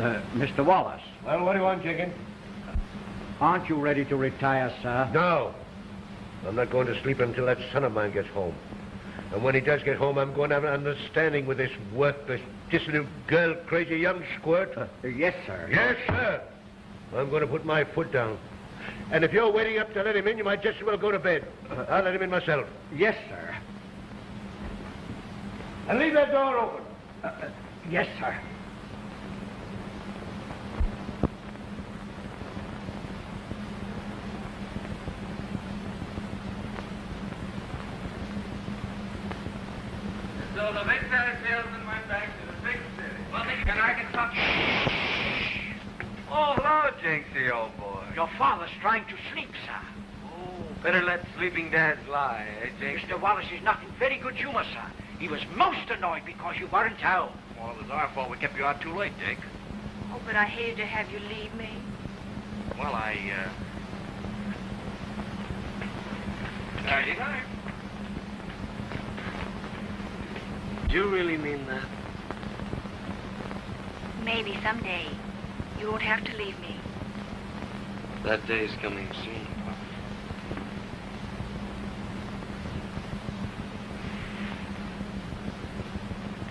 Mr. Wallace. Well, what do you want, Jenkins? Aren't you ready to retire, sir? No. I'm not going to sleep until that son of mine gets home. And when he does get home, I'm going to have an understanding with this worthless, dissolute girl, crazy young squirt. Yes, sir. Yes, sir. I'm going to put my foot down. And if you're waiting up to let him in, you might just as well go to bed. I'll let him in myself. Yes, sir. And leave that door open. Yes, sir. So the victory salesman went back to the big city. Well, can I get something? Oh, hello, Jinxie, old boy. Your father's trying to sleep, sir. Oh, better let sleeping dads lie, eh, Jinxie? Mr. Wallace is not in very good humor, sir. He was most annoyed because you weren't out. Well, it was our fault we kept you out too late, Dick. Oh, but I hated to have you leave me. Well, Nighty night. Do you really mean that? Maybe someday you won't have to leave me. That day's coming soon, Pop.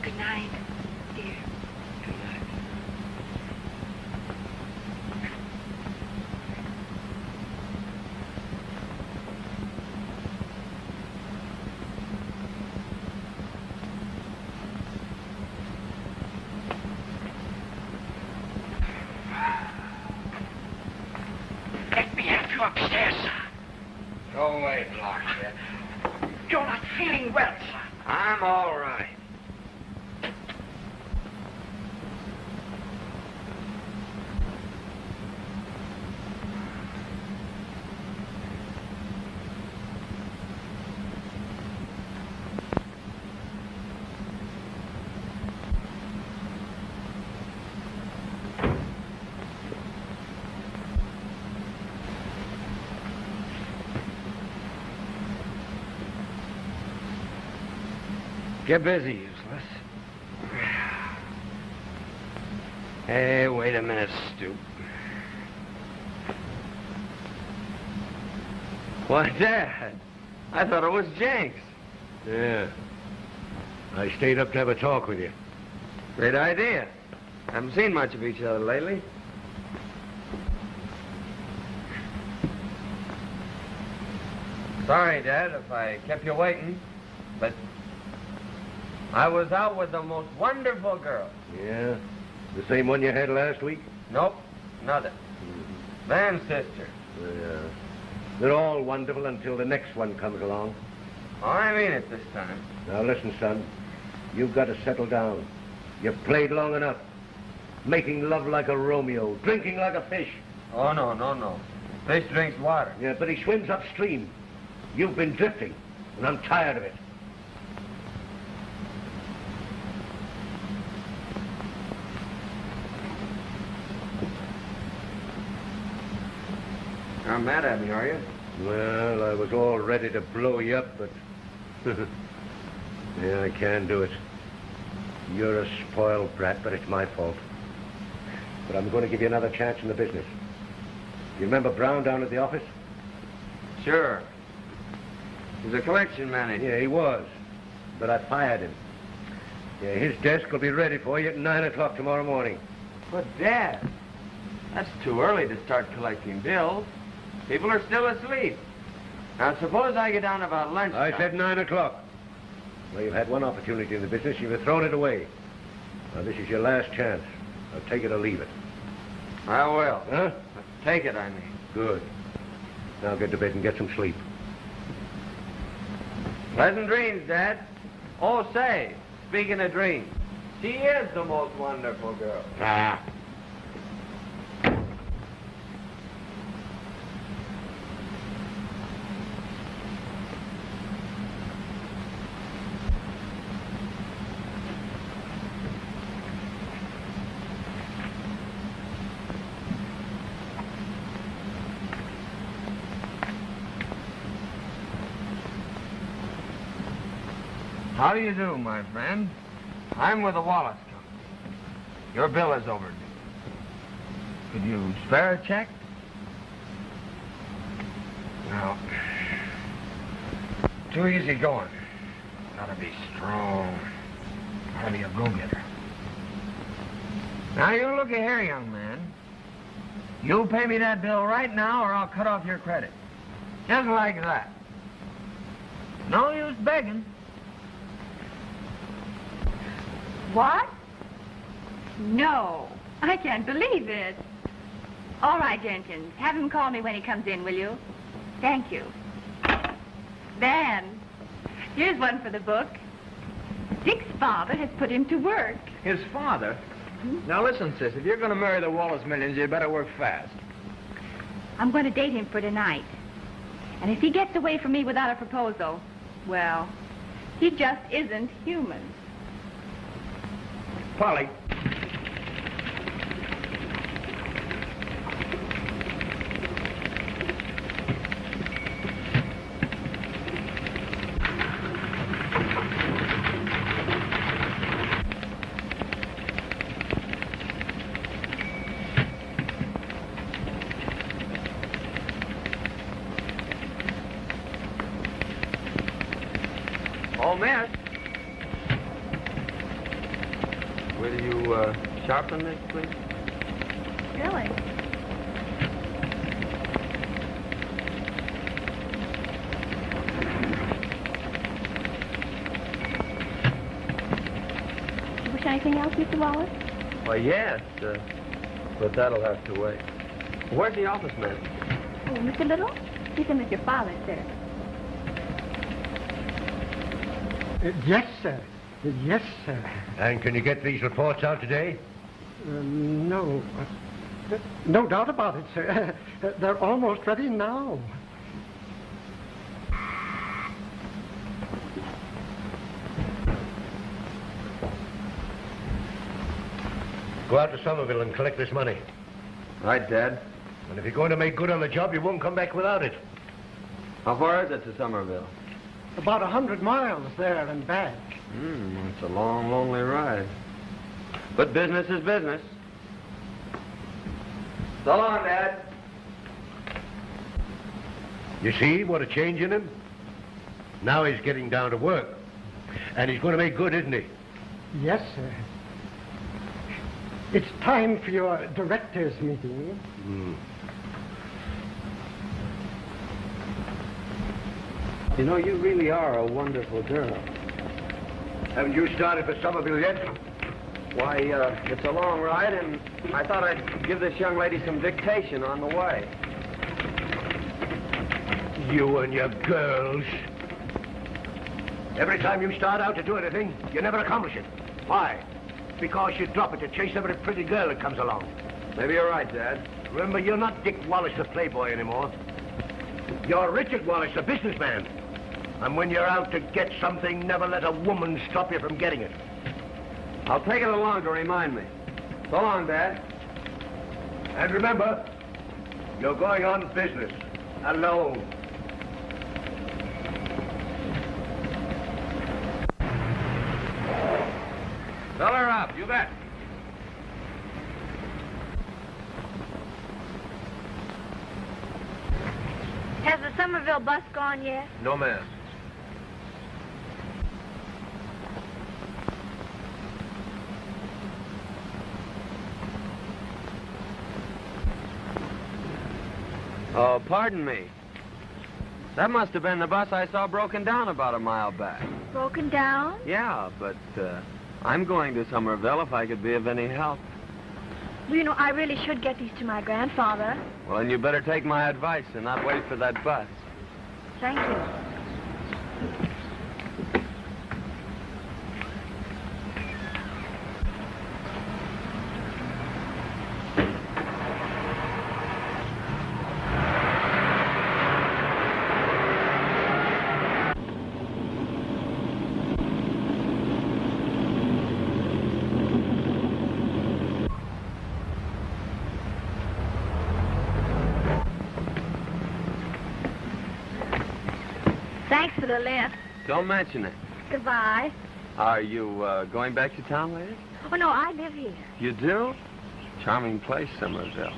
Good night, dear. Good night. Let me help you upstairs, sir. Go away, Blockhead. You're not feeling well, sir. I'm all right. Get busy, useless. Hey, wait a minute, Stoop. Why, Dad? I thought it was Jenks. Yeah. I stayed up to have a talk with you. Great idea. Haven't seen much of each other lately. Sorry, Dad, if I kept you waiting, but I was out with the most wonderful girl. Yeah? The same one you had last week? Nope, another. Van's sister. Yeah. They're all wonderful until the next one comes along. Oh, I mean it this time. Now listen, son. You've got to settle down. You've played long enough. Making love like a Romeo, drinking like a fish. Oh, no. Fish drinks water. Yeah, but he swims upstream. You've been drifting, and I'm tired of it. You're not mad at me, are you? Well, I was all ready to blow you up, but... yeah, I can't do it. You're a spoiled brat, but it's my fault. But I'm going to give you another chance in the business. You remember Brown down at the office? Sure. He's a collection manager. Yeah, he was. But I fired him. Yeah, his desk will be ready for you at 9 o'clock tomorrow morning. But, Dad, that's too early to start collecting bills. People are still asleep. Now, suppose I get down about lunchtime. I said 9 o'clock. Well, you've had one opportunity in the business. You've thrown it away. Now, this is your last chance. Now, take it or leave it. I will. Huh? Take it, I mean. Good. Now get to bed and get some sleep. Pleasant dreams, Dad. Oh, say, speaking of dreams, she is the most wonderful girl. Ah. How do you do, my friend? I'm with the Wallace Company. Your bill is overdue. Could you spare a check? No. Too easy going. Gotta be strong. Gotta be a go-getter. Now, you look here, young man. You'll pay me that bill right now or I'll cut off your credit. Just like that. No use begging. What? No, I can't believe it. All right, Jenkins, have him call me when he comes in, will you? Thank you. Ben, here's one for the book. Dick's father has put him to work. His father? Now listen, sis, if you're going to marry the Wallace millions, you'd better work fast. I'm going to date him for tonight. And if he gets away from me without a proposal, well, he just isn't human. Polly. Oh, miss. Will you sharpen this, please? Really? You wish anything else, Mr. Wallace? Why, yes, but that'll have to wait. Where's the office man? Oh, Mr. Little? He's in with your father, sir. Yes, sir. Yes, sir. And can you get these reports out today? No. No doubt about it, sir. They're almost ready now. Go out to Somerville and collect this money. Right, Dad. And if you're going to make good on the job, you won't come back without it. How far is it to Somerville? About 100 miles there and back. It's a long, lonely ride. But business is business. So long, Dad. You see what a change in him? Now he's getting down to work. And he's going to make good, isn't he? Yes, sir. It's time for your directors' meeting. You know, you really are a wonderful girl. Haven't you started for Somerville yet? Why, it's a long ride, and I thought I'd give this young lady some dictation on the way. You and your girls. Every time you start out to do anything, you never accomplish it. Why? Because you drop it to chase every pretty girl that comes along. Maybe you're right, Dad. Remember, you're not Dick Wallace, the playboy, anymore. You're Richard Wallace, the businessman. And when you're out to get something, never let a woman stop you from getting it. I'll take it along to remind me. So long, Dad. And remember, you're going on business, alone. Fill her up, you bet. Has the Somerville bus gone yet? No, ma'am. Oh, pardon me. That must have been the bus I saw broken down about a mile back. Broken down? Yeah, but I'm going to Somerville if I could be of any help. Well, you know, I really should get these to my grandfather. Well, then you better take my advice and not wait for that bus. Thank you. Thanks for the lift. Don't mention it. Goodbye. Are you going back to town later? Oh, no, I live here. You do? Charming place, Somerville.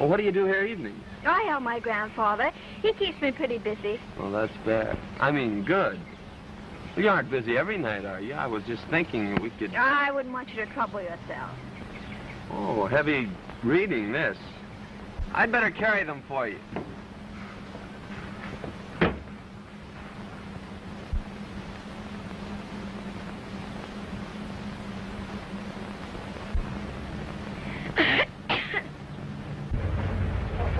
Well, what do you do here evenings? I help my grandfather. He keeps me pretty busy. Well, that's bad. I mean, good. You aren't busy every night, are you? I was just thinking we could... I wouldn't want you to trouble yourself. Oh, heavy reading, this. I'd better carry them for you.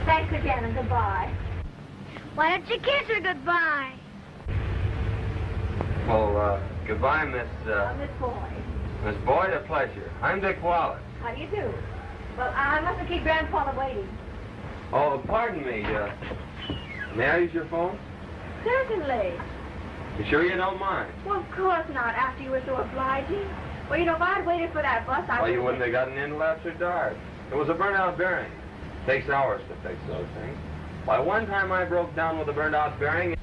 Thanks again and goodbye. Why don't you kiss her goodbye? Well, goodbye, Miss Boyd. Miss Boyd, a pleasure. I'm Dick Wallace. How do you do? Well, I mustn't keep Grandfather waiting. Oh, pardon me, may I use your phone? Certainly. You sure you don't mind? Well, of course not, after you were so obliging. Well, you know, if I'd waited for that bus, I Well, you wouldn't wouldn't have gotten in till after dark. It was a burnt-out bearing. Takes hours to fix those things. Why, one time I broke down with a burnt-out bearing.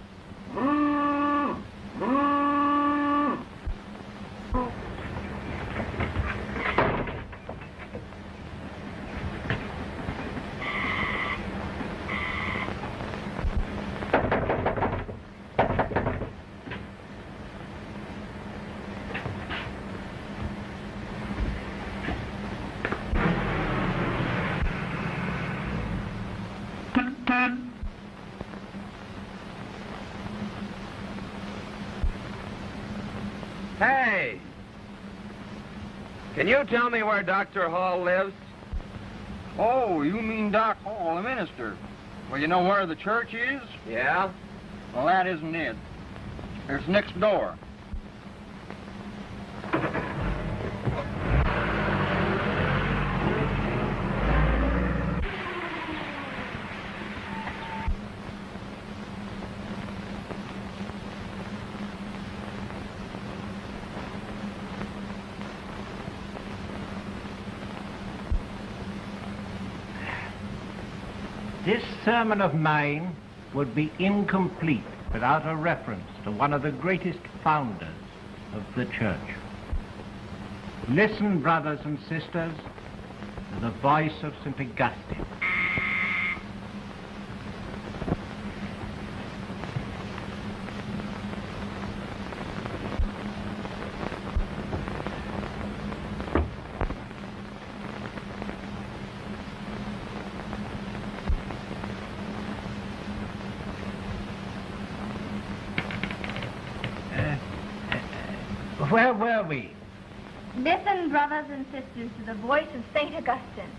Hey! Can you tell me where Dr. Hall lives? Oh, you mean Doc Hall, the minister. Well, you know where the church is? Yeah? Well, that isn't it. It's next door. This sermon of mine would be incomplete without a reference to one of the greatest founders of the church. Listen, brothers and sisters, to the voice of St. Augustine. Where were we? Listen, brothers and sisters, to the voice of St. Augustine.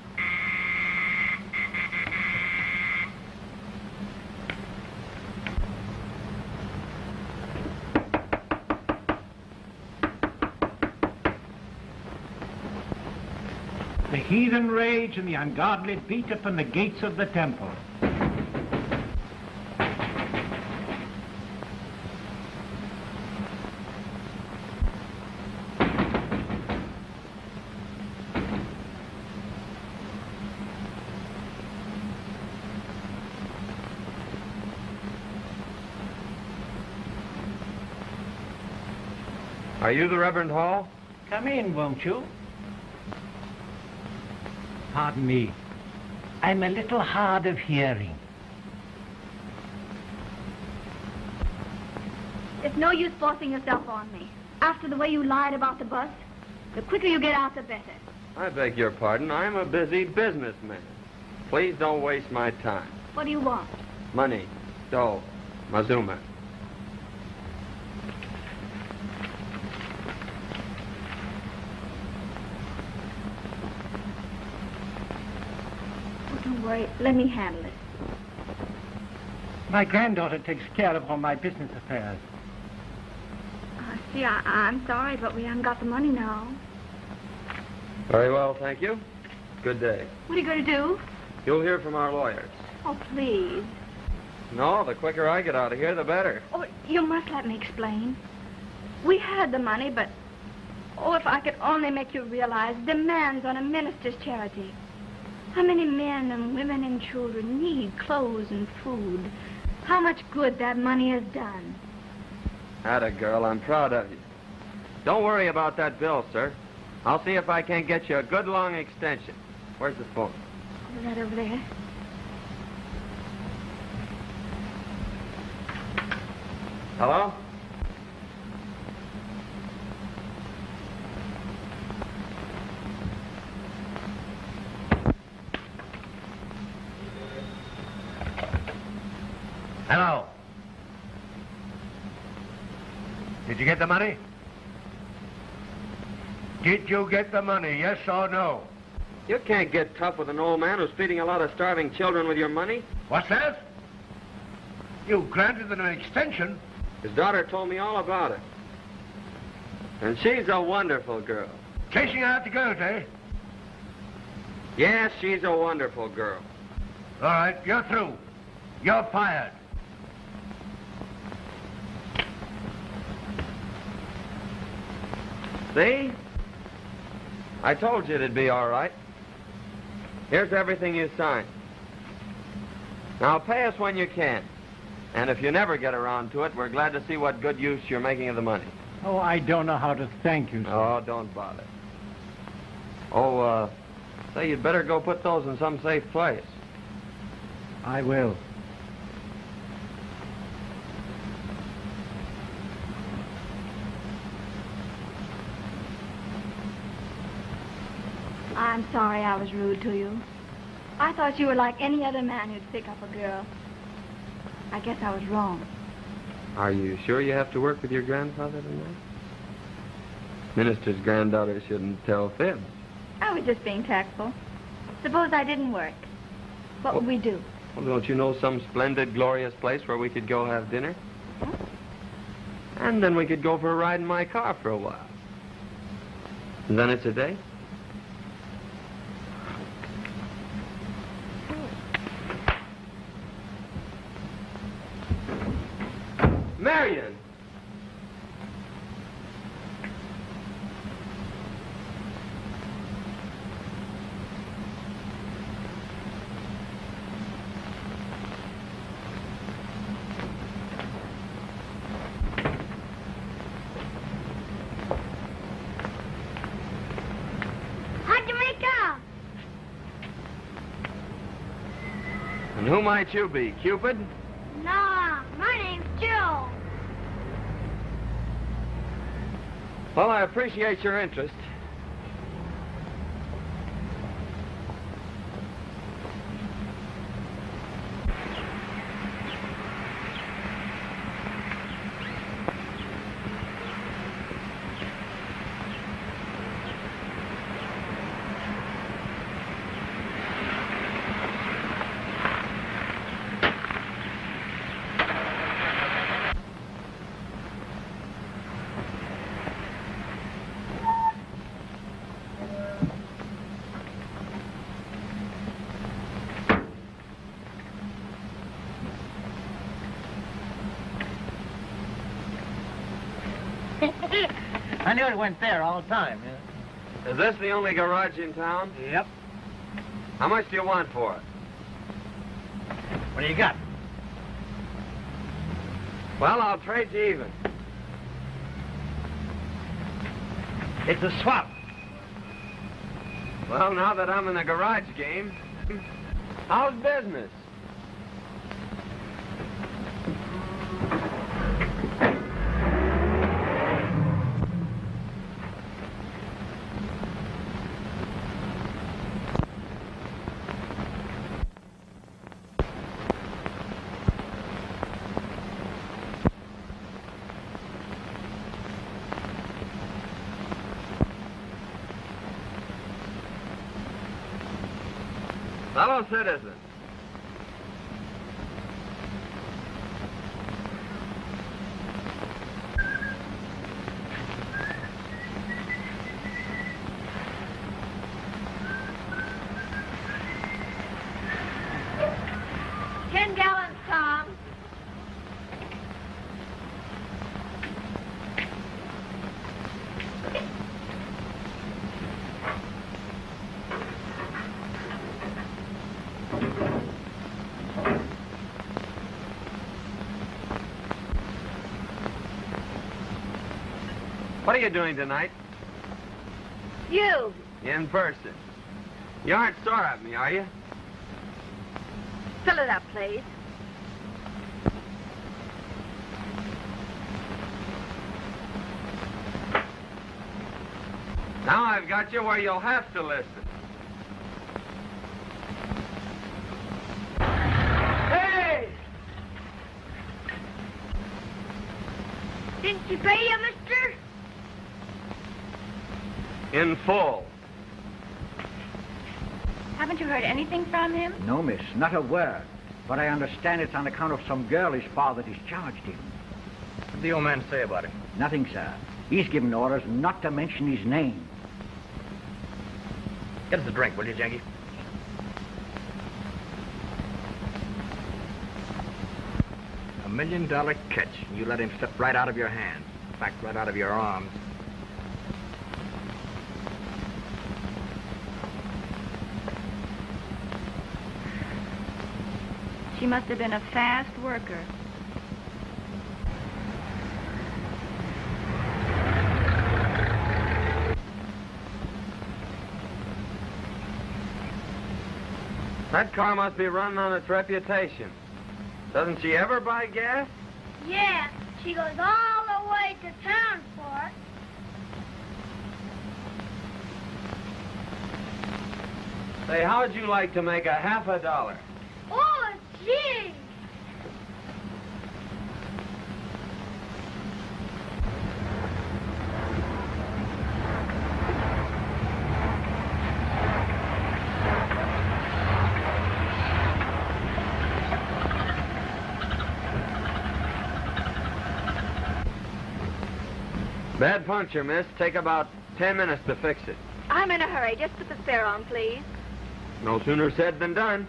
The heathen rage and the ungodly beat upon the gates of the temple. Are you the Reverend Hall? Come in, won't you? Pardon me. I'm a little hard of hearing. It's no use forcing yourself on me. After the way you lied about the bus, the quicker you get out, the better. I beg your pardon. I'm a busy businessman. Please don't waste my time. What do you want? Money, dough, Mazuma. Don't worry. Let me handle it. My granddaughter takes care of all my business affairs. See, I'm sorry, but we haven't got the money now. Very well, thank you. Good day. What are you going to do? You'll hear from our lawyers. Oh, please. No, the quicker I get out of here, the better. Oh, you must let me explain. We had the money, but... Oh, if I could only make you realize demands on a minister's charity. How many men and women and children need clothes and food. How much good that money has done. Atta girl, I'm proud of you. Don't worry about that bill, sir. I'll see if I can't get you a good long extension. Where's the phone? Right over there. Hello? Hello. Did you get the money? Did you get the money, yes or no? You can't get tough with an old man who's feeding a lot of starving children with your money. What's that? You granted them an extension. His daughter told me all about it. And she's a wonderful girl. Chasing after girls, eh? Yes, she's a wonderful girl. All right, you're through. You're fired. See? I told you it'd be all right. Here's everything you signed. Now pay us when you can. And if you never get around to it, we're glad to see what good use you're making of the money. Oh, I don't know how to thank you, sir. Oh, don't bother. Oh, say, you'd better go put those in some safe place. I will. I'm sorry I was rude to you. I thought you were like any other man who'd pick up a girl. I guess I was wrong. Are you sure you have to work with your grandfather tonight? Minister's granddaughter shouldn't tell fibs. I was just being tactful. Suppose I didn't work. What would we do? Well, don't you know some splendid, glorious place where we could go have dinner? Huh? And then we could go for a ride in my car for a while. And then it's a date. Marion! How'd you make out? And who might you be, Cupid? Nah, my name's Jill. Well, I appreciate your interest. I knew it went there all the time. Is this the only garage in town? Yep. How much do you want for it? What do you got? Well, I'll trade you even. It's a swap. Well, now that I'm in the garage game, how's business? Fellow citizen. $10 gallons, Tom. What are you doing tonight? You. In person. You aren't sore at me, are you? Fill it up, please. Now I've got you where you'll have to listen. Hey! Didn't you pay you, mister? In full. Haven't you heard anything from him? No, miss, not a word. But I understand it's on account of some girl his father discharged him. What did the old man say about him? Nothing, sir. He's given orders not to mention his name. Get us a drink, will you, Janky? $1 million catch. You let him slip right out of your hands. In fact, right out of your arms. She must have been a fast worker. That car must be running on its reputation. Doesn't she ever buy gas? Yeah, she goes all the way to town for it. Say, how'd you like to make a half a dollar? Oh, gee! Bad puncture, miss. Take about 10 minutes to fix it. I'm in a hurry. Just put the fare on, please. No sooner said than done.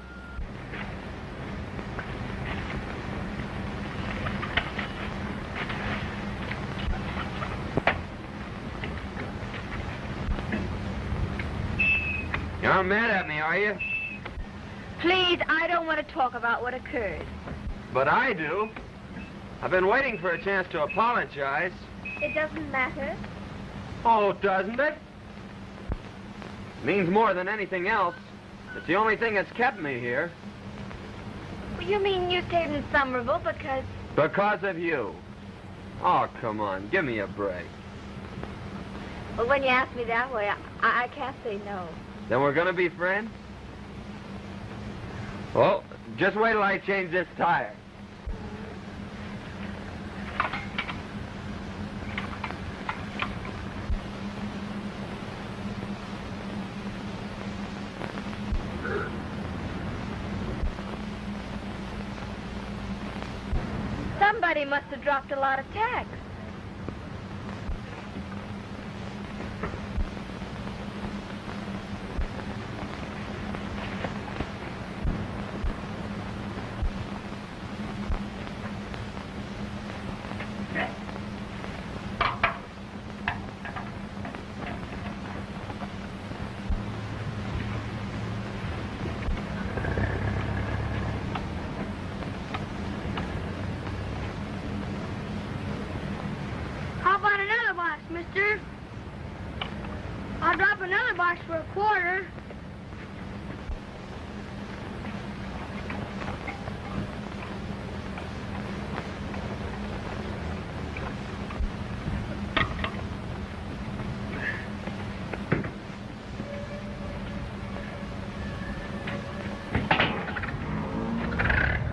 You're mad at me, are you? Please, I don't want to talk about what occurred. But I do. I've been waiting for a chance to apologize. It doesn't matter. Oh, doesn't it? Means more than anything else. It's the only thing that's kept me here. You mean you stayed in Somerville because... Because of you. Oh, come on. Give me a break. Well, when you ask me that way, I can't say no. Then we're gonna be friends? Well, just wait till I change this tire. Somebody must have dropped a lot of tacks. Mister, I'll drop another box for a quarter.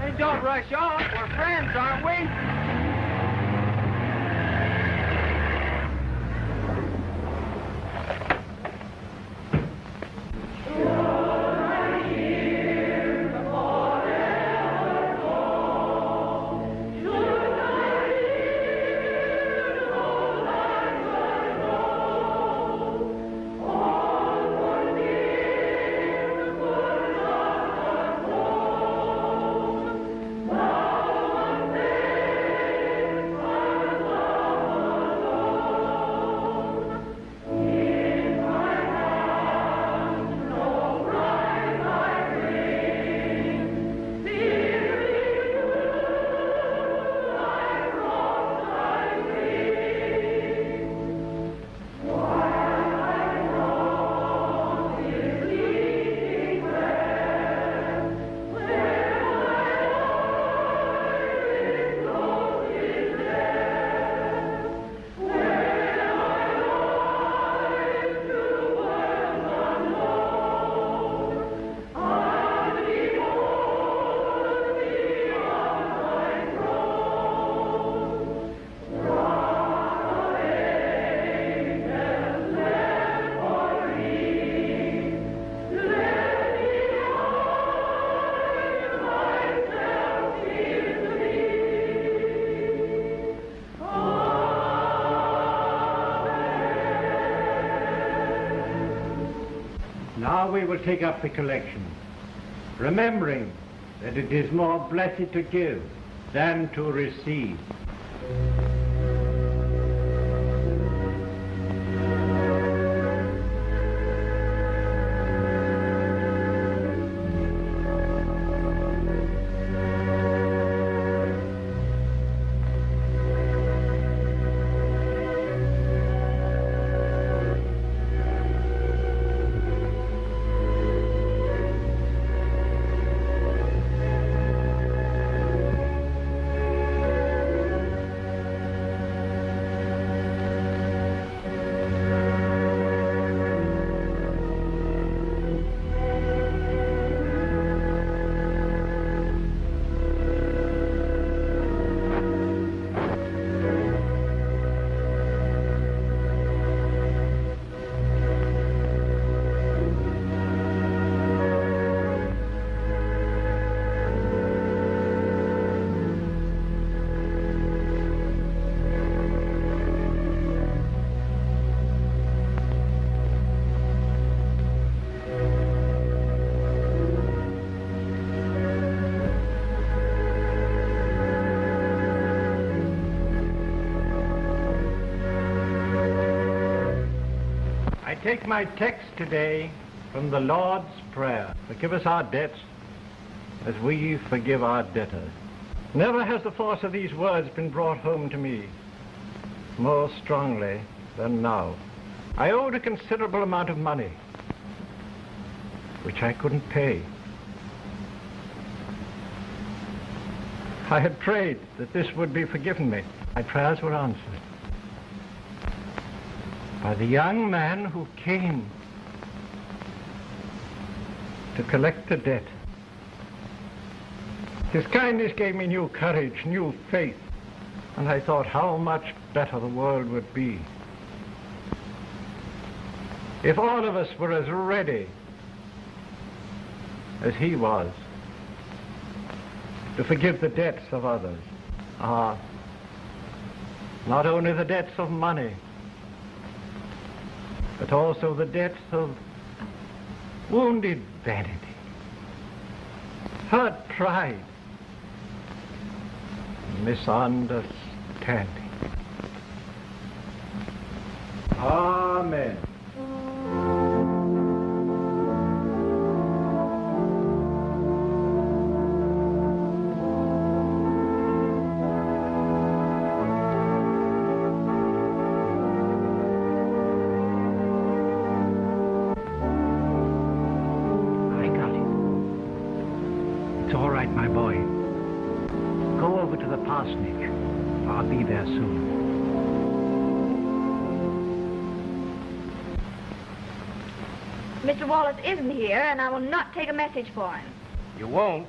Hey, don't rush off. We're friends, aren't we? Now we will take up the collection, remembering that it is more blessed to give than to receive. I take my text today from the Lord's Prayer. Forgive us our debts as we forgive our debtors. Never has the force of these words been brought home to me more strongly than now. I owed a considerable amount of money, which I couldn't pay. I had prayed that this would be forgiven me. My prayers were answered by the young man who came to collect the debt. His kindness gave me new courage, new faith, and I thought how much better the world would be if all of us were as ready as he was to forgive the debts of others. Not only the debts of money, but also the debts of wounded vanity, hurt pride, misunderstanding. Amen. I'll be there soon. Mr. Wallace isn't here, and I will not take a message for him. You won't?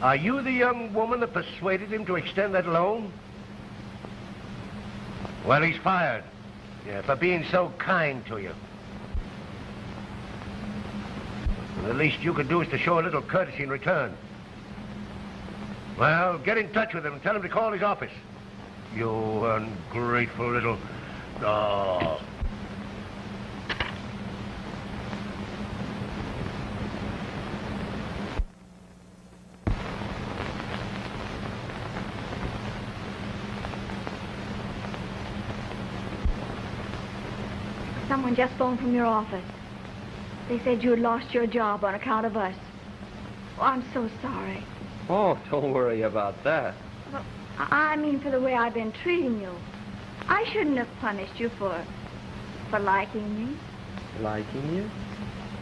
Are you the young woman that persuaded him to extend that loan? Well, he's fired. Yeah, for being so kind to you. And the least you could do is to show a little courtesy in return. Well, get in touch with him and tell him to call his office. You ungrateful little... Oh. Someone just phoned from your office. They said you had lost your job on account of us. Oh, I'm so sorry. Oh, don't worry about that. Well, I mean for the way I've been treating you. I shouldn't have punished you for liking me. Liking you?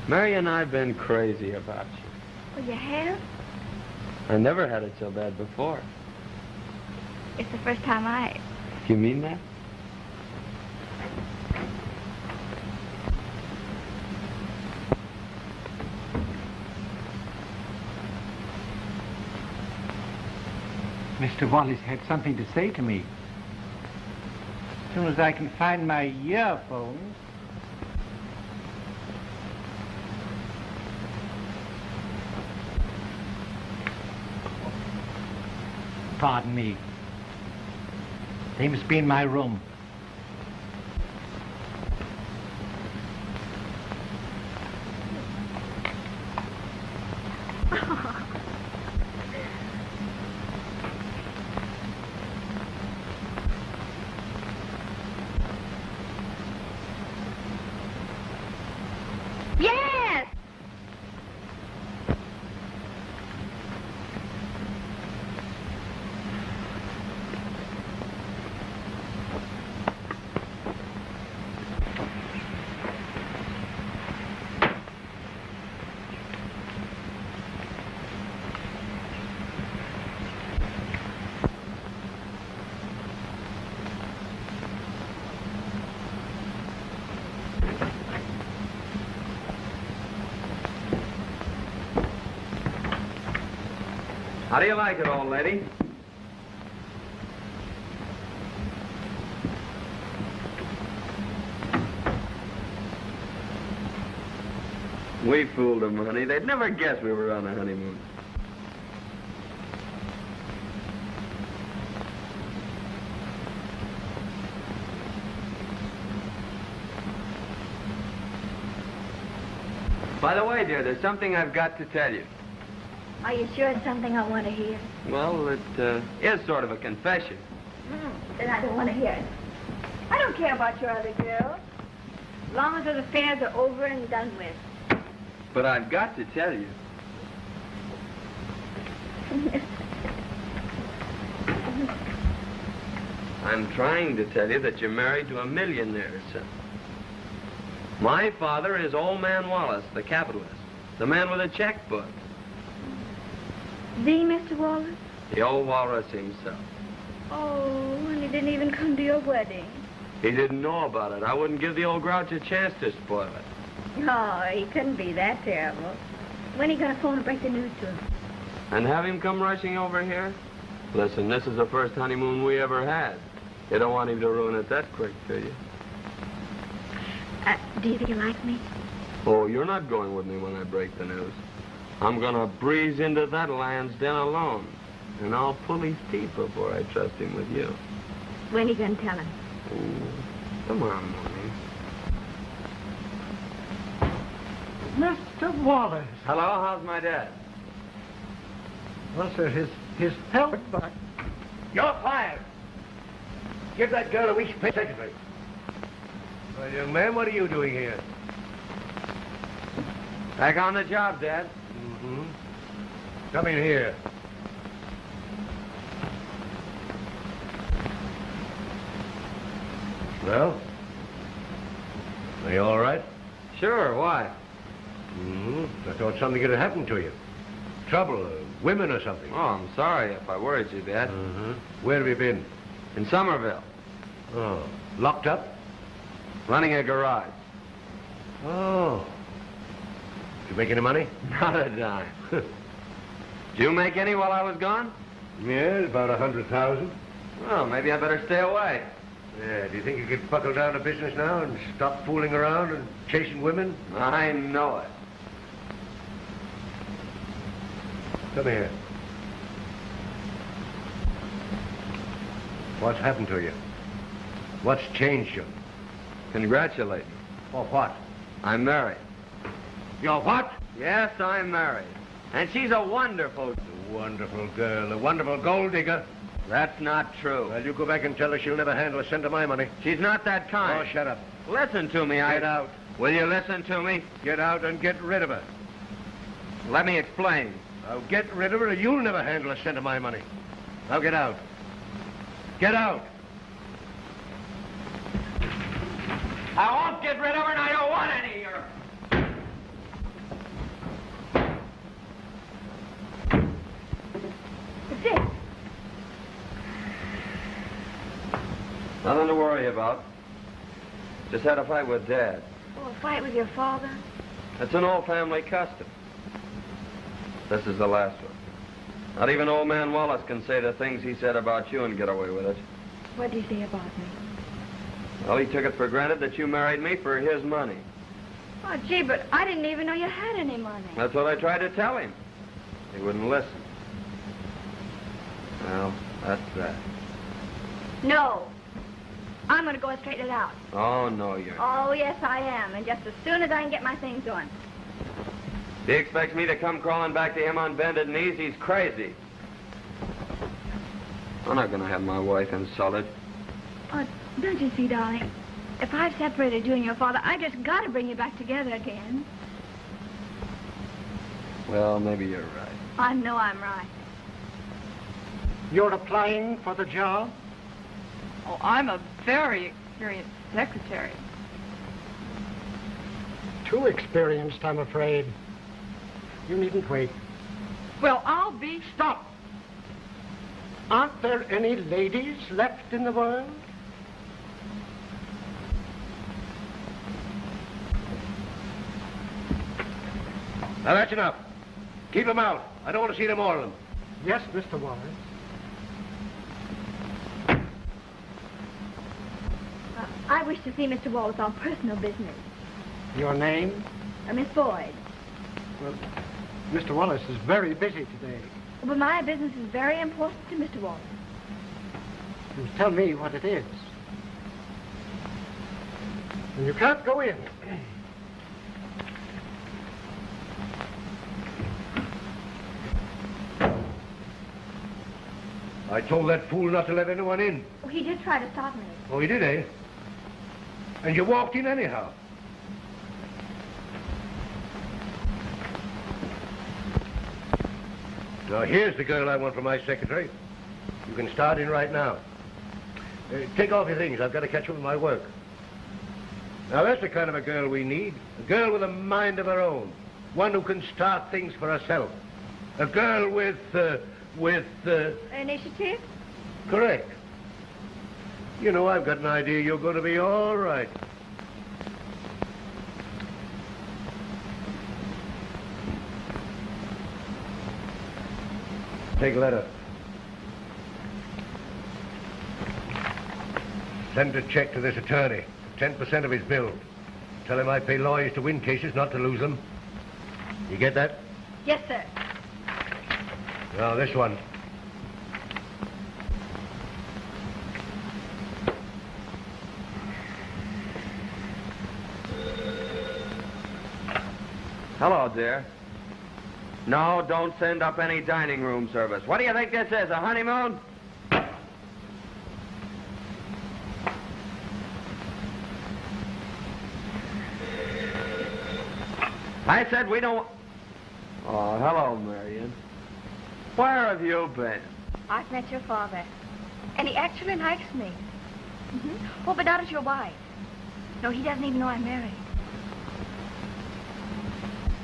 Mary and I have been crazy about you. Well, you have? I never had it so bad before. It's the first time I... You mean that? Mr. Wallace had something to say to me. As soon as I can find my earphones. Pardon me. They must be in my room. How do you like it, old lady? We fooled them, honey. They'd never guess we were on a honeymoon. By the way, dear, there's something I've got to tell you. Are you sure it's something I want to hear? Well, it is sort of a confession. Then I don't want to hear it. I don't care about your other girls. As long as those affairs are over and done with. But I've got to tell you. I'm trying to tell you that you're married to a millionaire, son. My father is old man Wallace, the capitalist. The man with a checkbook. The Mr. Wallace? The old walrus himself. Oh, and he didn't even come to your wedding. He didn't know about it. I wouldn't give the old grouch a chance to spoil it. Oh, he couldn't be that terrible. When are you going to phone and break the news to him? And have him come rushing over here? Listen, this is the first honeymoon we ever had. You don't want him to ruin it that quick, do you? Do you think you like me? Oh, you're not going with me when I break the news. I'm going to breeze into that lion's den alone. And I'll pull his teeth before I trust him with you. When are you going to tell him? Oh, tomorrow morning. Mr. Wallace. Hello, how's my dad? Well, sir, his health back. You're fired. Give that girl a week's pay, secretary. Well, young man, what are you doing here? Back on the job, Dad. Mm-hmm. Come in here. Well? Are you all right? Sure, why? I thought something had happened to you. Trouble, women or something. Oh, I'm sorry if I worried you, Dad. Where have you been? In Somerville. Oh, locked up? Running a garage. Oh. Did you make any money? Not a dime. Did you make any while I was gone? Yeah, about 100,000. Well, maybe I better stay away. Yeah, do you think you could buckle down to business now and stop fooling around and chasing women? I know it. Come here. What's happened to you? What's changed you? Congratulate me. For what? I'm married. You're what? Yes, I'm married. And she's a wonderful girl, a wonderful gold digger. That's not true. Well, you go back and tell her she'll never handle a cent of my money. She's not that kind. Oh, shut up. Listen to me, Get out. Will you listen to me? Get out and get rid of her. Let me explain. Now, get rid of her or you'll never handle a cent of my money. Now, get out. Get out. I won't get rid of her, and I don't want any of her. What's it? Nothing to worry about. Just had a fight with Dad. Oh, a fight with your father? It's an old family custom. This is the last one. Not even old man Wallace can say the things he said about you and get away with it. What did he say about me? Well, he took it for granted that you married me for his money. Oh, gee, but I didn't even know you had any money. That's what I tried to tell him. He wouldn't listen. Well, that's that. No. I'm going to go and straighten it out. Oh, no, you're not. Oh, yes, I am. And just as soon as I can get my things on. If he expects me to come crawling back to him on bended knees, he's crazy. I'm not going to have my wife insulted. Oh, don't you see, darling? If I've separated you and your father, I just got to bring you back together again. Well, maybe you're right. I know I'm right. You're applying for the job? Oh, I'm a very experienced secretary. Too experienced, I'm afraid. You needn't wait. Well, I'll be... Stop! Aren't there any ladies left in the world? Now, that's enough. Keep them out. I don't want to see them more of them. Yes, Mr. Wallace. I wish to see Mr. Wallace on personal business. Your name? Miss Boyd. Well, Mr. Wallace is very busy today. But my business is very important to Mr. Wallace. You tell me what it is. And you can't go in. I told that fool not to let anyone in. Oh, he did try to stop me. Oh, he did, eh? And you walked in anyhow. Now, here's the girl I want for my secretary. You can start in right now. Take off your things. I've got to catch up with my work. Now, that's the kind of a girl we need. A girl with a mind of her own. One who can start things for herself. A girl with... Initiative? Correct. You know, I've got an idea you're going to be all right. Take a letter. Send a check to this attorney. 10% of his bill. Tell him I pay lawyers to win cases, not to lose them. You get that? Yes, sir. Now, this one. Hello, dear. No, don't send up any dining room service. What do you think this is, a honeymoon? I said we don't... Oh, hello, Marion. Where have you been? I've met your father, and he actually likes me. Oh, but not as your wife. No, he doesn't even know I'm married.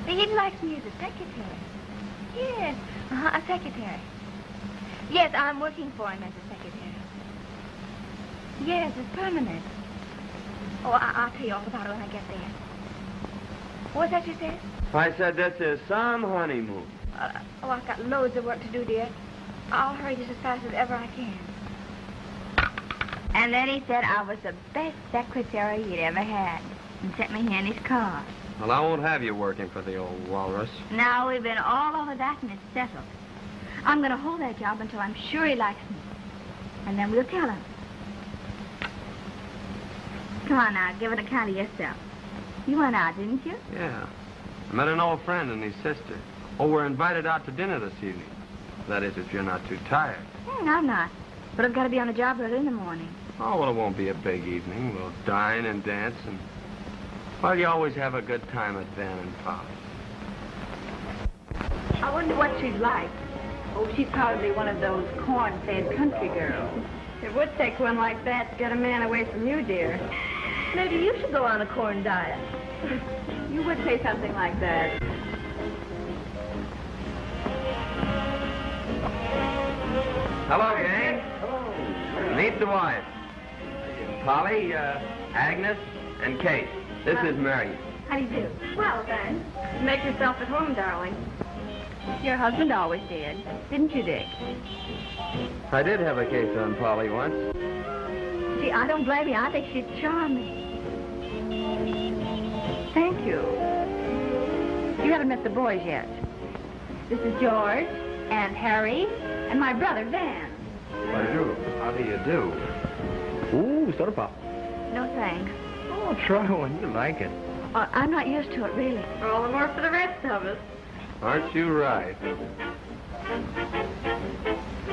He likes me as a secretary. Yes, a secretary. Yes, I'm working for him as a secretary. Yes, it's permanent. Oh, I'll tell you all about it when I get there. What's that you said? I said this is some honeymoon. Oh, I've got loads of work to do, dear. I'll hurry just as fast as ever I can. And then he said I was the best secretary he'd ever had and sent me here in his car. Well, I won't have you working for the old walrus. Now, we've been all over that and it's settled. I'm going to hold that job until I'm sure he likes me. And then we'll tell him. Come on now, give an account of yourself. You went out, didn't you? Yeah. I met an old friend and his sister. Oh, we're invited out to dinner this evening. That is, if you're not too tired. I'm not. But I've got to be on the job early in the morning. Oh, well, it won't be a big evening. We'll dine and dance and... Well, you always have a good time at Van and Polly. I wonder what she's like. Oh, she's probably one of those corn-fed country girls. It would take one like that to get a man away from you, dear. Maybe you should go on a corn diet. You would say something like that. Hello, gang. Hello. Meet the wife. Polly, Agnes, and Kate. This is Mary. How do you do? Well, thanks. Make yourself at home, darling. Your husband always did, didn't you, Dick? I did have a case on Polly once. Gee, I don't blame you. I think she's charming. Thank you. You haven't met the boys yet. This is George and Harry and my brother, Van. Bonjour. How do you do? Ooh, soda pop. No, thanks. Oh, try one. You like it. I'm not used to it, really. All the more for the rest of us. Aren't you right?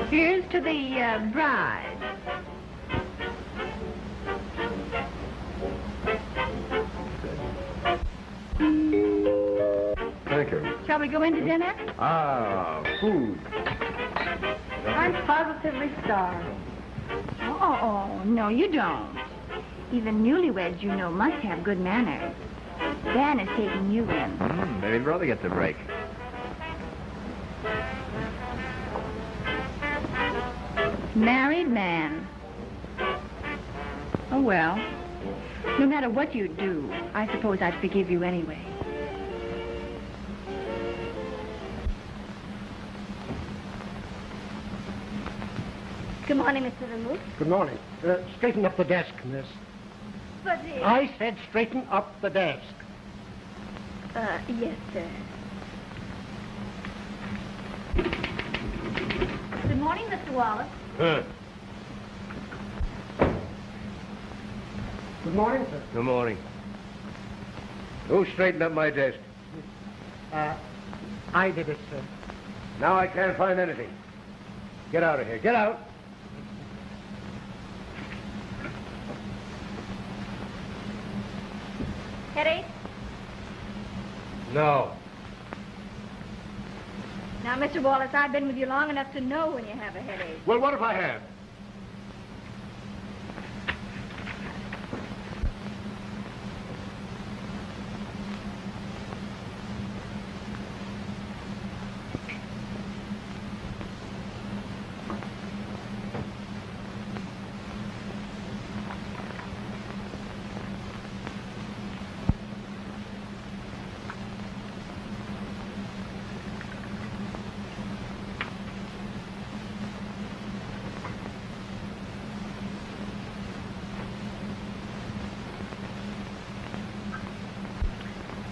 Here's to the bride. Thank you. Shall we go into dinner? Ah, food. I'm positively starved. Oh, no, you don't. Even newlyweds, you know, must have good manners. Dan is taking you in. Maybe brother gets a break. Married man. Oh, well. No matter what you do, I suppose I'd forgive you anyway. Good morning, Mr. Remote. Good morning. Straighten up the desk, miss. But I said straighten up the desk. Yes, sir. Good morning, Mr. Wallace. Good morning, sir. Good morning. Who straightened up my desk? I did it, sir. Now I can't find anything. Get out of here. Get out. Headache? No. Now, Mr. Wallace, I've been with you long enough to know when you have a headache. Well, what if I have?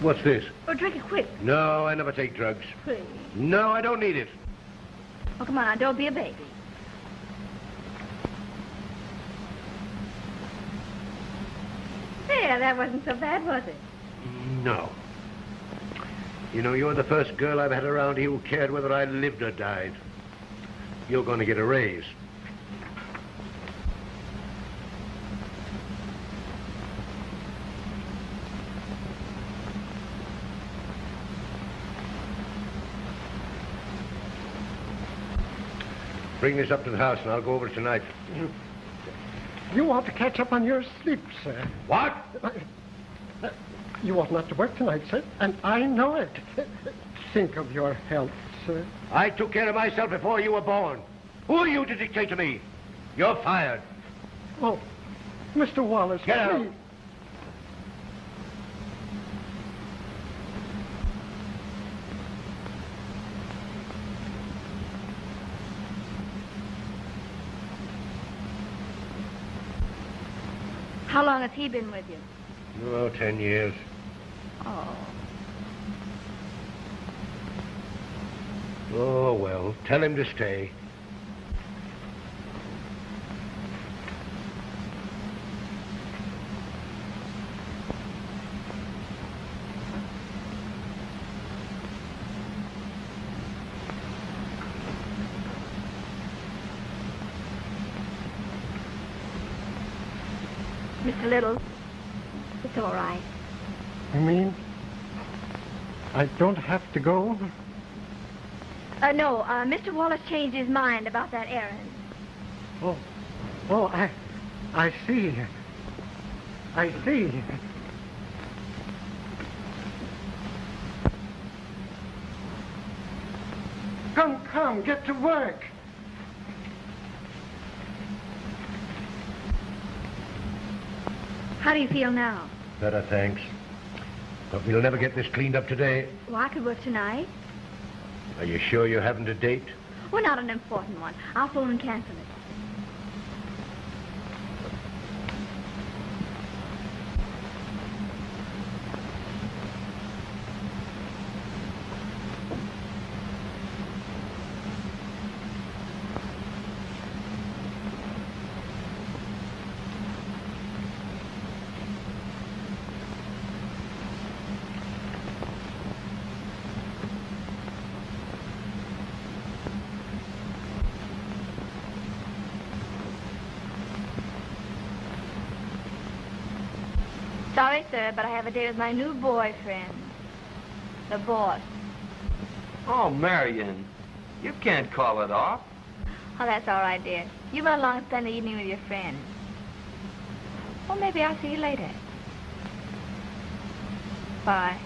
What's this? Oh, drink it quick, No, I never take drugs. please. No, I don't need it. Oh, come on, don't be a baby. There, that wasn't so bad, was it? No. You know, you're the first girl I've had around here who cared whether I lived or died. You're going to get a raise. Bring this up to the house and I'll go over tonight. You ought to catch up on your sleep, sir. What? You ought not to work tonight, sir, and I know it. Think of your health, sir. I took care of myself before you were born. Who are you to dictate to me? You're fired. Oh, Mr. Wallace, Get out. please. How long has he been with you? Oh, 10 years. Oh. Oh, well, tell him to stay. Mr. Little, it's all right. You mean I don't have to go? No, Mr. Wallace changed his mind about that errand. Oh, I see. I see. Come, get to work. How do you feel now? Better, thanks. But we'll never get this cleaned up today. Well, I could work tonight. Are you sure you haven't a date? Well, not an important one. I'll phone and cancel it. Sorry, sir, but I have a date with my new boyfriend. The boss. Oh, Marion, you can't call it off. Oh, that's all right, dear. You run along and spend the evening with your friends. Well, maybe I'll see you later. Bye.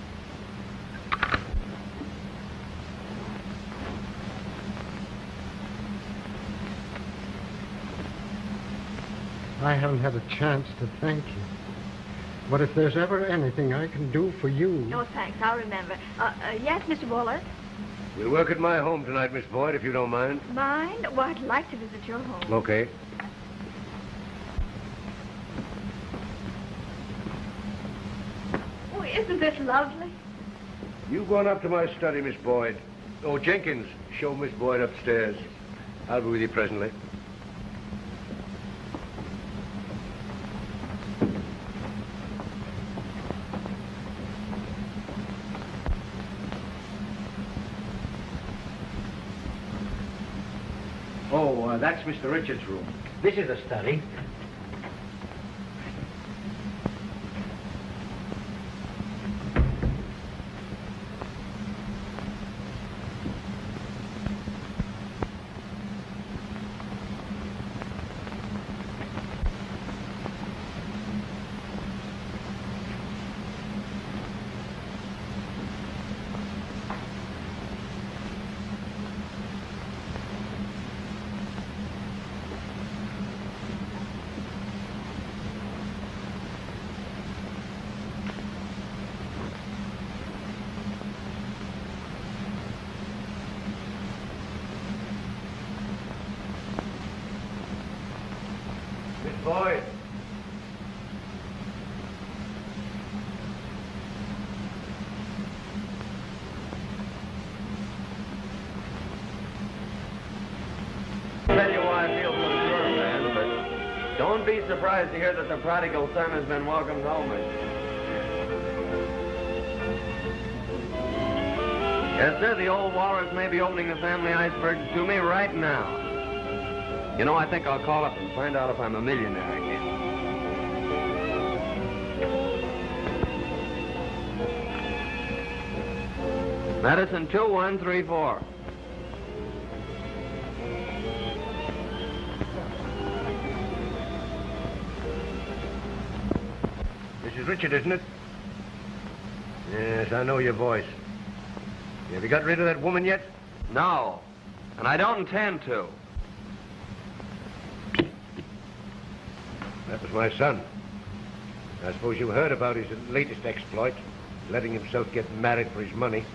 I haven't had a chance to thank you. But if there's ever anything I can do for you... No, thanks. I'll remember. Yes, Mr. Wallace? We'll work at my home tonight, Miss Boyd, if you don't mind. Mind? Well, I'd like to visit your home. Okay. Oh, isn't this lovely? You go on up to my study, Miss Boyd. Oh, Jenkins, show Miss Boyd upstairs. I'll be with you presently. Oh, that's Mr. Richards' room. This is the study. Boyd. Tell you why I feel so sure, man, but don't be surprised to hear that the prodigal son has been welcomed home. Yes, sir, the old Wallace may be opening the family icebergs to me right now. You know, I think I'll call up and find out if I'm a millionaire again. Medicine 2134. Mrs. Richard, isn't it? Yes, I know your voice. Have you got rid of that woman yet? No, and I don't intend to. That was my son. I suppose you heard about his latest exploit, letting himself get married for his money.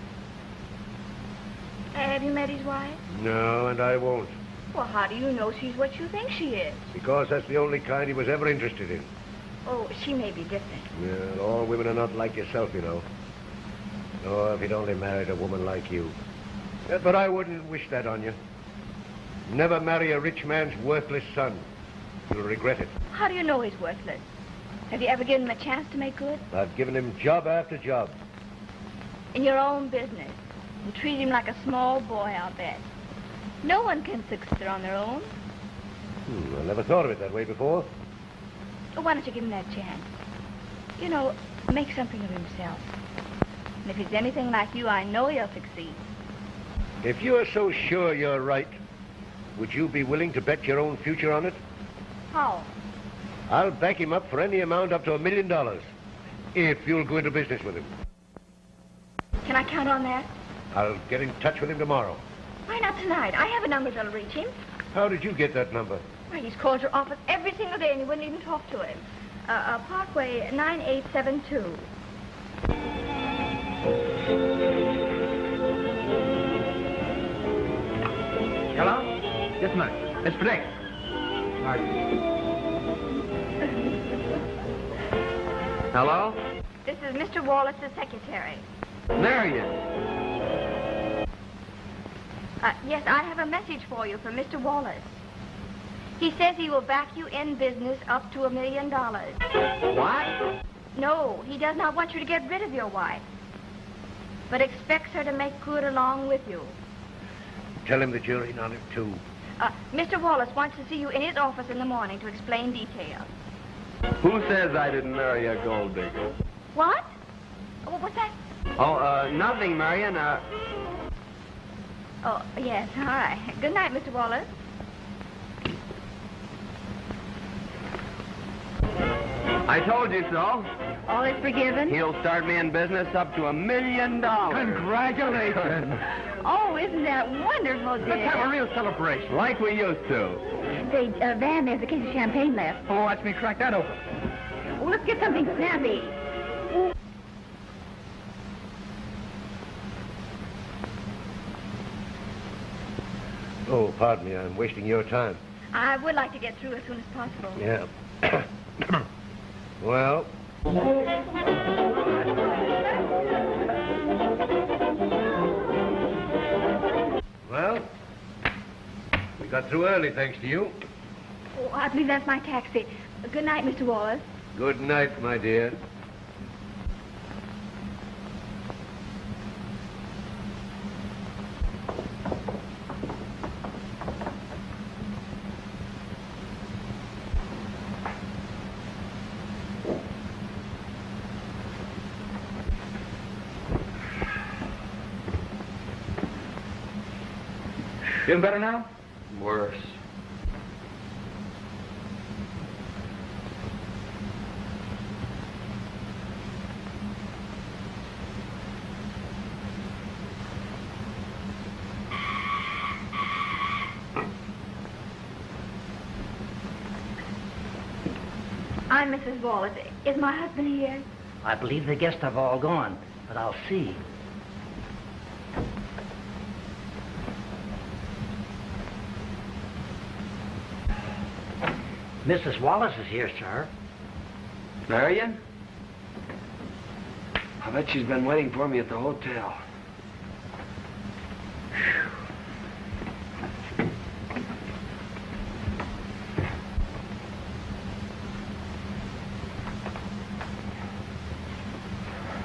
Have you met his wife? No, and I won't. Well, how do you know she's what you think she is? Because that's the only kind he was ever interested in. Oh, she may be different. Yeah, all women are not like yourself, you know. Oh, if he'd only married a woman like you. But I wouldn't wish that on you. Never marry a rich man's worthless son. You'll regret it. How do you know he's worthless? Have you ever given him a chance to make good? I've given him job after job. In your own business. And treat him like a small boy, I'll bet. No one can succeed on their own. I never thought of it that way before. Oh, why don't you give him that chance? You know, make something of himself. And if he's anything like you, I know he'll succeed. If you're so sure you're right, would you be willing to bet your own future on it? How? I'll back him up for any amount up to $1 million, if you'll go into business with him. Can I count on that? I'll get in touch with him tomorrow. Why not tonight? I have a number that'll reach him. How did you get that number? Why, he's called your office every single day and you wouldn't even talk to him. Parkway 9872. Hello? Just a minute. It's Blake. Hello? This is Mr. Wallace, the secretary. Marion. Yes, I have a message for you from Mr. Wallace. He says he will back you in business up to $1 million. What? No, he does not want you to get rid of your wife, but expects her to make good along with you. Tell him that you're in on it, too. Mr. Wallace wants to see you in his office in the morning to explain details. Who says I didn't marry a gold digger? What? Oh, what's that? Oh, nothing, Marion. Oh, yes, all right. Good night, Mr. Wallace. I told you so. All is forgiven? He'll start me in business up to $1 million. Congratulations. Oh, isn't that wonderful, dear? Let's have a real celebration. Like we used to. Say, Van, there's a case of champagne left. Oh, watch me crack that open. Oh, let's get something snappy. Oh, pardon me. I'm wasting your time. I would like to get through as soon as possible. Yeah. Well... Well, we got through early, thanks to you. Oh, I believe that's my taxi. Good night, Mr. Wallace. Good night, my dear. Feeling better now? Worse. I'm Mrs. Wallace. Is my husband here? I believe the guests have all gone, but I'll see. Mrs. Wallace is here, sir. Marion? I bet she's been waiting for me at the hotel.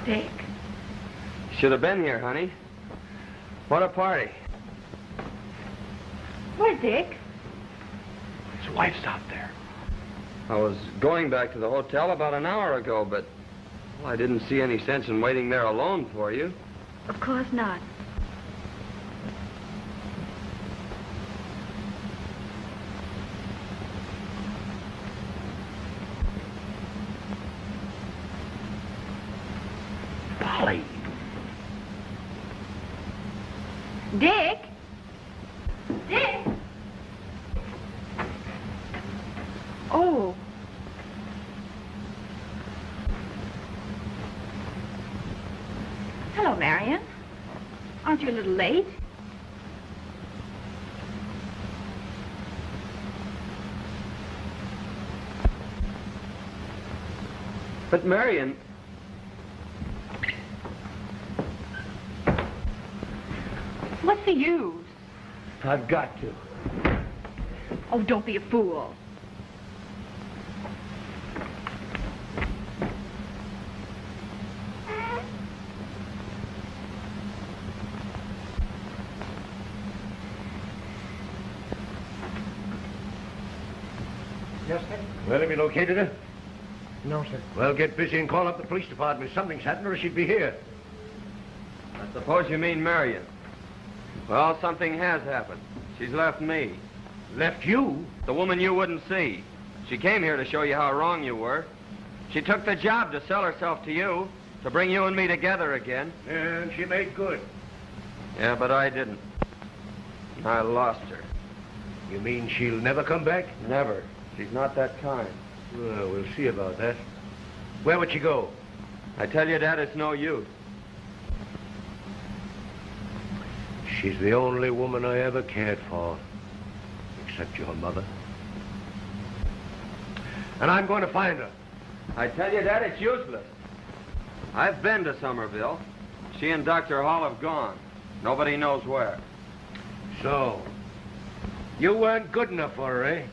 Dick. Should have been here, honey. What a party. Where's Dick? His wife's out there. I was going back to the hotel about an hour ago, but well, I didn't see any sense in waiting there alone for you. Of course not. Polly. Dick? Dick? Oh. Hello, Marion. Aren't you a little late? But Marion... What's the use? I've got to. Oh, don't be a fool. Yes, sir? Well, have you located her? No, sir. Well, get busy and call up the police department. Something's happened or she'd be here. I suppose you mean Marion. Well, something has happened. She's left me. Left you? The woman you wouldn't see. She came here to show you how wrong you were. She took the job to sell herself to you, to bring you and me together again. And she made good. Yeah, but I didn't. I lost her. You mean she'll never come back? Never. She's not that kind. Well, we'll see about that. Where would she go? I tell you, Dad, it's no use. She's the only woman I ever cared for, except your mother. And I'm going to find her. I tell you, Dad, it's useless. I've been to Somerville. She and Dr. Hall have gone. Nobody knows where. So, you weren't good enough for her, eh?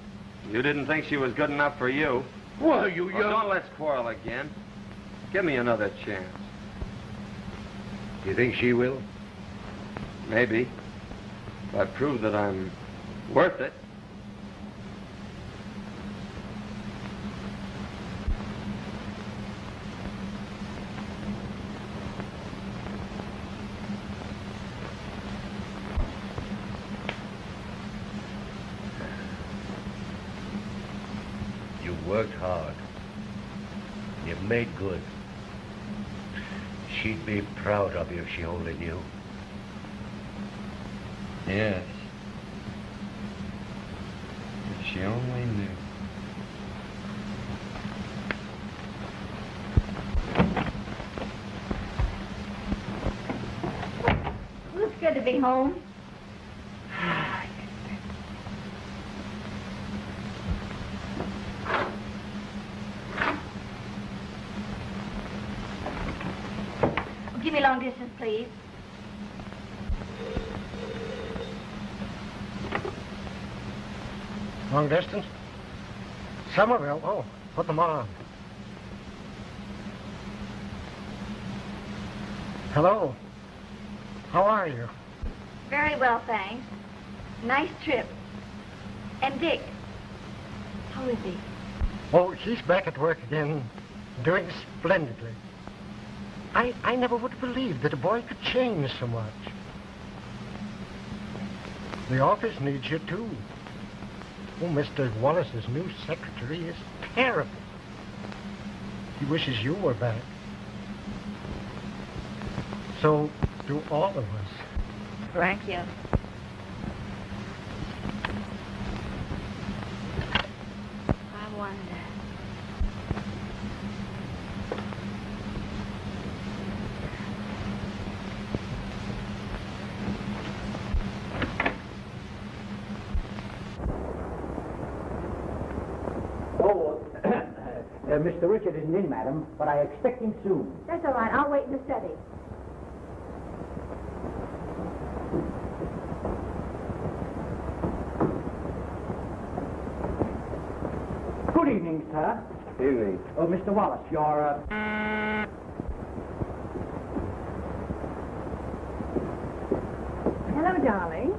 You didn't think she was good enough for you. Well, you Well, don't let's quarrel again. Give me another chance. You think she will? Maybe. If I prove that I'm worth it. You've worked hard. You've made good. She'd be proud of you if she only knew. Yes. If she only knew. Well, it's good to be home. me long distance, please. Long distance? Somerville? Oh, put them on. Hello. How are you? Very well, thanks. Nice trip. And Dick, how is he? Oh, he's back at work again, doing splendidly. I never would have believed that a boy could change so much. The office needs you, too. Oh, Mr. Wallace's new secretary is terrible. He wishes you were back. So do all of us. Thank you. I wonder. Mr. Richard isn't in, madam, but I expect him soon. That's all right. I'll wait in the study. Good evening, sir. Evening. Oh, Mr. Wallace, you're, Hello, darling.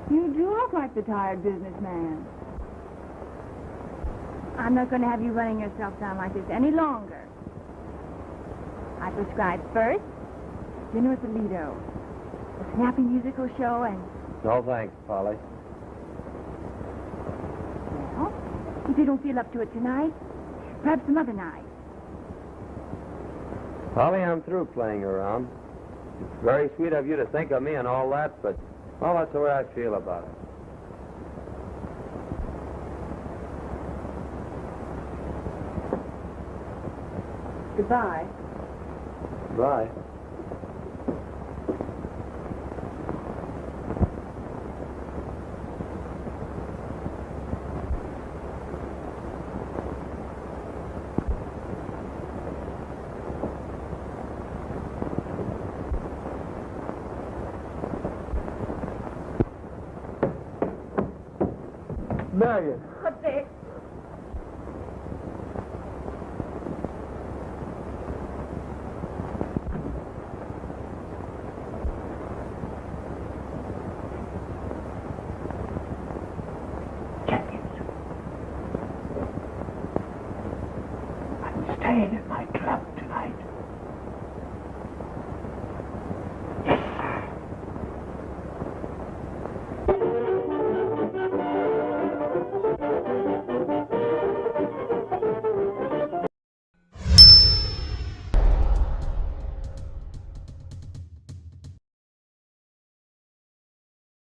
You do look like the tired businessman. I'm not going to have you running yourself down like this any longer. I prescribed first, dinner at the Lido, a snappy musical show, and... No thanks, Polly. Well, if you don't feel up to it tonight, perhaps some other night. Polly, I'm through playing around. It's very sweet of you to think of me and all that, but, well, that's the way I feel about it. Goodbye. Bye. Marion,